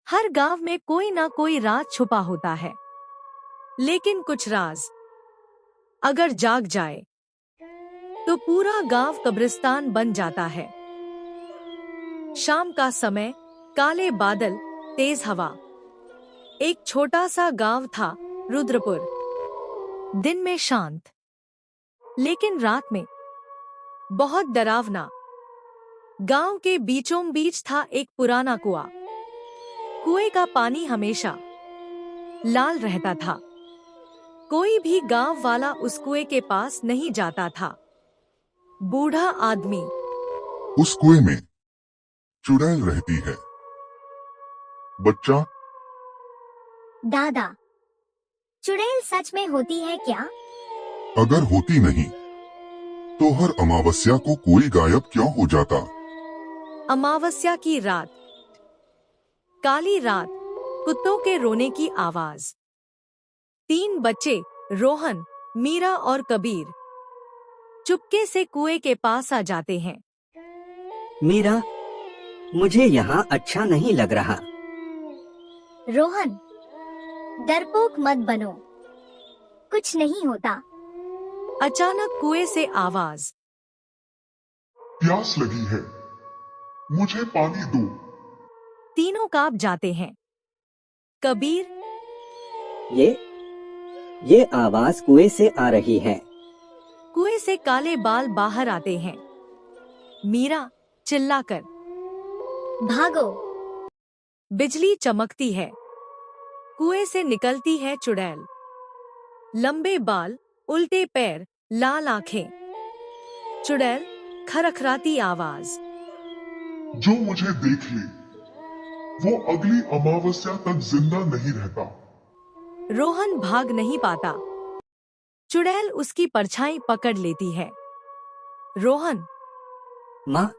हर गांव में कोई ना कोई राज छुपा होता है, लेकिन कुछ राज अगर जाग जाए तो पूरा गांव कब्रिस्तान बन जाता है। शाम का समय, काले बादल, तेज हवा। एक छोटा सा गांव था, रुद्रपुर। दिन में शांत, लेकिन रात में बहुत डरावना। गांव के बीचों बीच था एक पुराना कुआं। कुएं का पानी हमेशा लाल रहता था। कोई भी गांव वाला उस कुएं के पास नहीं जाता था। बूढ़ा आदमी। उस कुएं में चुड़ैल रहती है। बच्चा, दादा, चुड़ैल सच में होती है क्या? अगर होती नहीं तो हर अमावस्या को कोई गायब क्यों हो जाता? अमावस्या की रात, काली रात, कुत्तों के रोने की आवाज। 3 बच्चे, रोहन, मीरा और कबीर, चुपके से कुएं के पास आ जाते हैं। मीरा, मुझे यहाँ अच्छा नहीं लग रहा। रोहन, डरपोक मत बनो, कुछ नहीं होता। अचानक कुएं से आवाज। प्यास लगी है, मुझे पानी दो। तीनों कांप जाते हैं। कबीर, ये आवाज कुएं से आ रही है। कुएं से काले बाल बाहर आते हैं। मीरा, चिल्लाकर। भागो! बिजली चमकती है। कुएं से निकलती है चुड़ैल। लंबे बाल, उल्टे पैर, लाल आंखें। चुड़ैल, खरखराती आवाज। जो मुझे देख ले वो अगली अमावस्या तक जिंदा नहीं रहता। रोहन भाग नहीं पाता। चुड़ैल उसकी परछाई पकड़ लेती है। रोहन। माँ,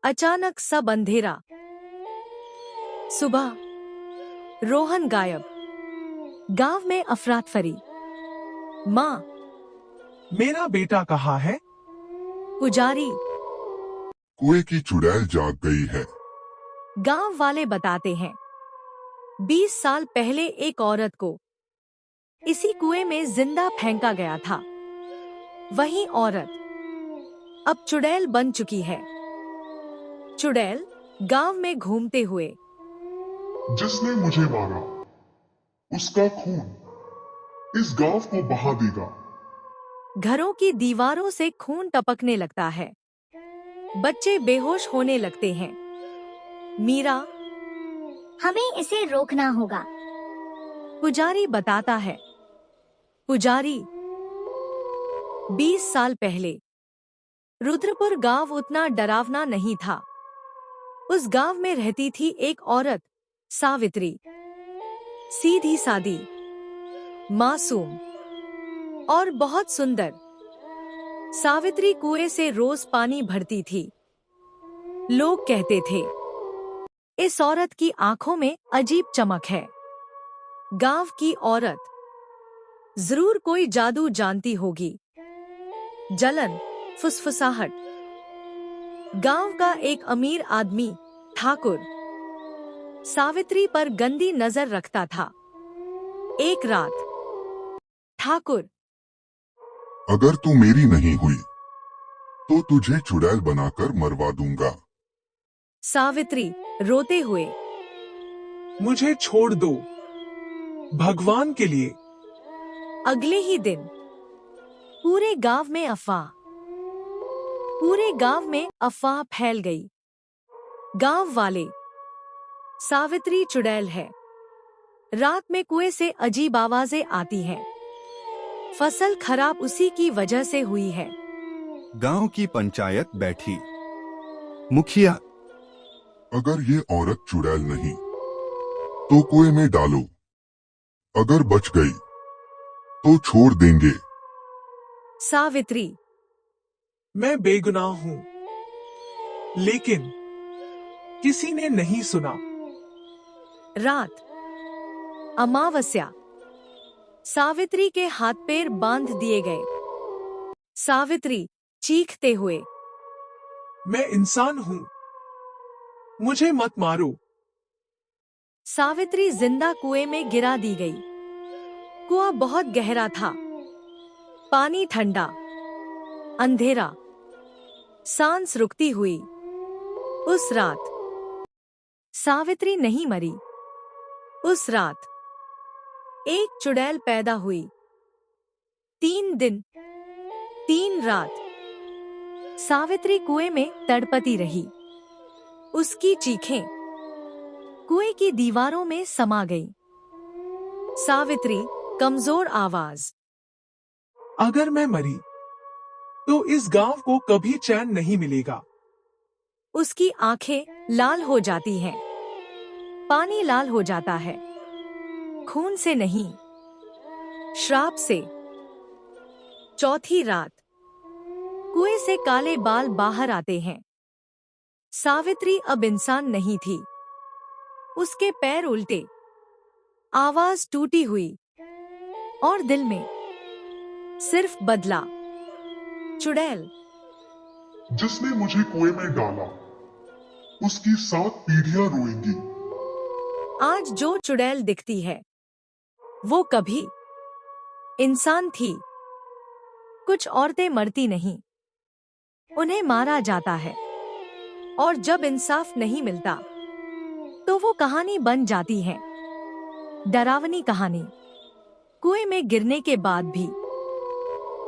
अचानक सब अंधेरा। सुबह, रोहन गायब। गांव में अफरा-तफरी। माँ, मेरा बेटा कहाँ है? पुजारी। कुएं की चुड़ैल जाग गई है। गांव वाले बताते हैं, 20 साल पहले एक औरत को इसी कुएं में जिंदा फेंका गया था। वही औरत अब चुड़ैल बन चुकी है। चुड़ैल गांव में घूमते हुए। जिसने मुझे मारा उसका खून इस गांव को बहा देगा। घरों की दीवारों से खून टपकने लगता है। बच्चे बेहोश होने लगते हैं। मीरा, हमें इसे रोकना होगा। पुजारी बताता है। पुजारी, 20 साल पहले रुद्रपुर गांव उतना डरावना नहीं था। उस गांव में रहती थी एक औरत, सावित्री। सीधी सादी, मासूम और बहुत सुंदर। सावित्री कुएं से रोज पानी भरती थी। लोग कहते थे, इस औरत की आंखों में अजीब चमक है। गांव की औरत जरूर कोई जादू जानती होगी। जलन, फुसफुसाहट। गांव का एक अमीर आदमी, ठाकुर, सावित्री पर गंदी नजर रखता था। एक रात, ठाकुर, अगर तू मेरी नहीं हुई तो तुझे चुड़ैल बनाकर मरवा दूंगा। सावित्री रोते हुए। मुझे छोड़ दो, भगवान के लिए। अगले ही दिन पूरे गांव में अफवाह। पूरे गांव में अफवाह फैल गई। गांव वाले, सावित्री चुड़ैल है। रात में कुएं से अजीब आवाजें आती हैं। फसल खराब उसी की वजह से हुई है। गांव की पंचायत बैठी। मुखिया, अगर ये औरत चुड़ैल नहीं तो कुएं में डालो। अगर बच गई तो छोड़ देंगे। सावित्री, मैं बेगुनाह हूँ, लेकिन किसी ने नहीं सुना। रात, अमावस्या। सावित्री के हाथ पैर बांध दिए गए। सावित्री चीखते हुए। मैं इंसान हूँ, मुझे मत मारो। सावित्री जिंदा कुएं में गिरा दी गई। कुआं बहुत गहरा था, पानी ठंडा, अंधेरा, सांस रुकती हुई। उस रात सावित्री नहीं मरी। उस रात एक चुड़ैल पैदा हुई। 3 दिन 3 रात सावित्री कुएं में तड़पती रही। उसकी चीखें कुएं की दीवारों में समा गईं। सावित्री, कमजोर आवाज। अगर मैं मरी तो इस गांव को कभी चैन नहीं मिलेगा। उसकी आंखें लाल हो जाती हैं। पानी लाल हो जाता है, खून से नहीं, श्राप से। चौथी रात कुएं से काले बाल बाहर आते हैं। सावित्री अब इंसान नहीं थी। उसके पैर उल्टे, आवाज टूटी हुई, और दिल में सिर्फ बदला। चुड़ैल। जिसने मुझे कुएं में डाला, उसकी 7 पीढ़ियां रोएंगी। आज जो चुड़ैल दिखती है, वो कभी इंसान थी। कुछ औरतें मरती नहीं, उन्हें मारा जाता है, और जब इंसाफ नहीं मिलता तो वो कहानी बन जाती है। डरावनी कहानी। कुएं में गिरने के बाद भी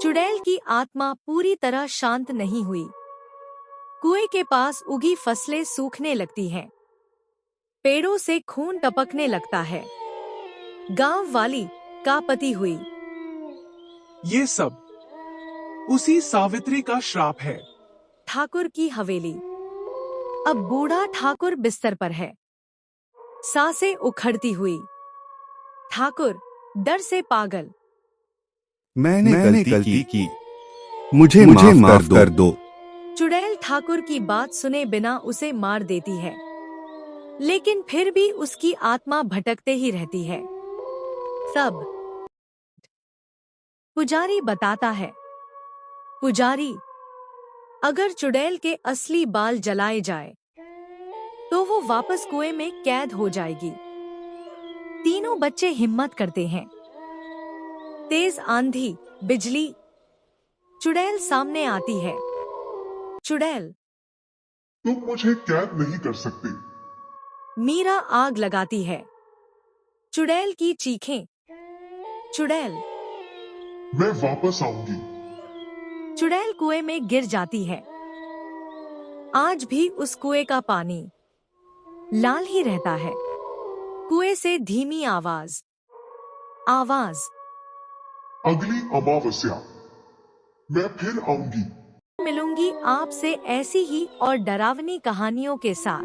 चुड़ैल की आत्मा पूरी तरह शांत नहीं हुई। कुएं के पास उगी फसलें सूखने लगती हैं। पेड़ों से खून टपकने लगता है। गांव वाली का पति हुई। ये सब उसी सावित्री का श्राप है। ठाकुर की हवेली। अब बूढ़ा ठाकुर बिस्तर पर है, सांसें उखड़ती हुई। ठाकुर डर से पागल। मैंने गलती की। मुझे माफ कर दो। चुड़ैल ठाकुर की बात सुने बिना उसे मार देती है, लेकिन फिर भी उसकी आत्मा भटकते ही रहती है। तब पुजारी बताता है, पुजारी, अगर चुड़ैल के असली बाल जलाए जाए तो वो वापस कुएं में कैद हो जाएगी। तीनों बच्चे हिम्मत करते हैं। तेज आंधी, बिजली। चुड़ैल सामने आती है। चुड़ैल। तुम मुझे कैद नहीं कर सकते। मीरा आग लगाती है। चुड़ैल की चीखें। चुड़ैल। मैं वापस आऊंगी। चुड़ैल कुएं में गिर जाती है। आज भी उस कुएं का पानी लाल ही रहता है। कुएं से धीमी आवाज। अगली अमावस्या मैं फिर आऊंगी। मिलूंगी आपसे ऐसी ही और डरावनी कहानियों के साथ।